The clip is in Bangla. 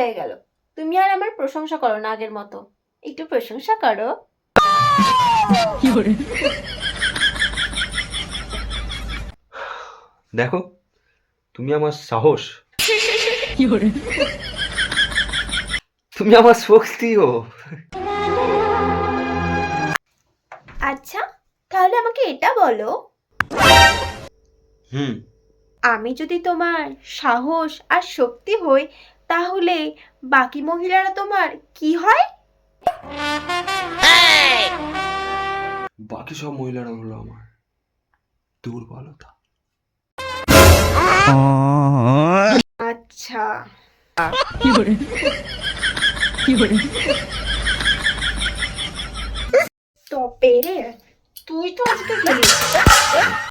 হয়ে গেল। তুমি আর আমার প্রশংসা করো না আগের মতো, একটু প্রশংসা করো। দেখো, তুমি আমার সাহস, তুমি আমার শক্তিও। আচ্ছা, তাহলে আমাকে এটা বলো, হুম, আমি যদি তোমার সাহস আর শক্তি হই, তাহলে বাকি মহিলারা তোমার কি হয়? বাকি সব মহিলারা হলো আমার দুর্বলতা। আচ্ছা, তবে রে, তুই তো আজকে গেলি।